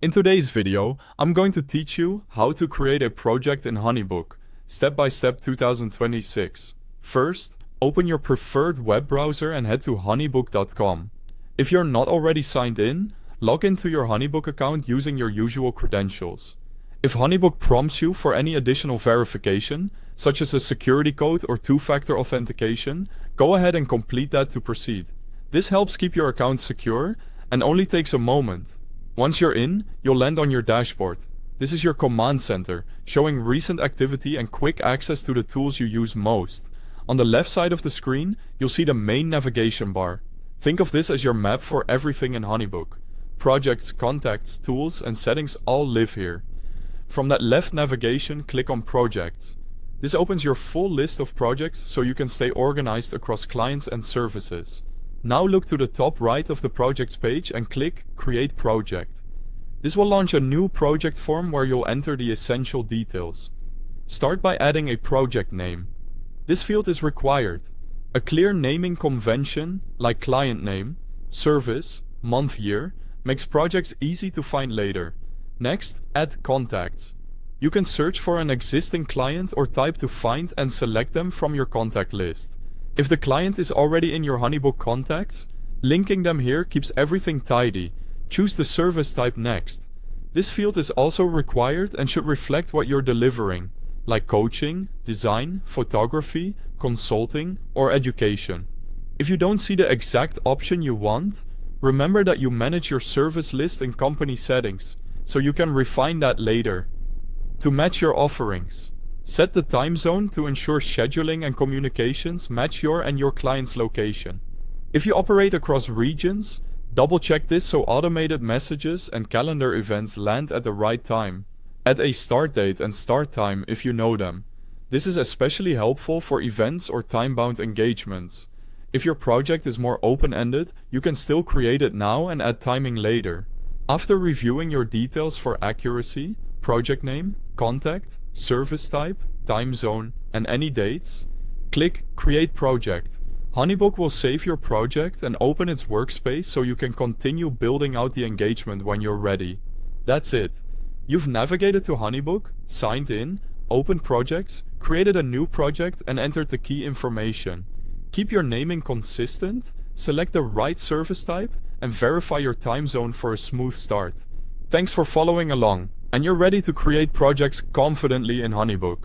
In today's video, I'm going to teach you how to create a project in HoneyBook, step by step 2026. First, open your preferred web browser and head to honeybook.com. If you're not already signed in, log into your HoneyBook account using your usual credentials. If HoneyBook prompts you for any additional verification, such as a security code or two-factor authentication, go ahead and complete that to proceed. This helps keep your account secure and only takes a moment. Once you're in, you'll land on your dashboard. This is your command center, showing recent activity and quick access to the tools you use most. On the left side of the screen, you'll see the main navigation bar. Think of this as your map for everything in HoneyBook. Projects, contacts, tools, and settings all live here. From that left navigation, click on Projects. This opens your full list of projects so you can stay organized across clients and services. Now look to the top right of the Projects page and click Create Project. This will launch a new project form where you'll enter the essential details. Start by adding a project name. This field is required. A clear naming convention, like client name, service, month, year, makes projects easy to find later. Next, add contacts. You can search for an existing client or type to find and select them from your contact list. If the client is already in your HoneyBook contacts, linking them here keeps everything tidy. Choose the service type next. This field is also required and should reflect what you're delivering, like coaching, design, photography, consulting, or education. If you don't see the exact option you want, remember that you manage your service list in company settings, so you can refine that later. To match your offerings, set the time zone to ensure scheduling and communications match your and your client's location. If you operate across regions, double-check this so automated messages and calendar events land at the right time. Add a start date and start time if you know them. This is especially helpful for events or time-bound engagements. If your project is more open-ended, you can still create it now and add timing later. After reviewing your details for accuracy, project name, contact, service type, time zone, and any dates, click Create Project. HoneyBook will save your project and open its workspace so you can continue building out the engagement when you're ready. That's it. You've navigated to HoneyBook, signed in, opened projects, created a new project, and entered the key information. Keep your naming consistent, select the right service type, and verify your time zone for a smooth start. Thanks for following along, and you're ready to create projects confidently in HoneyBook.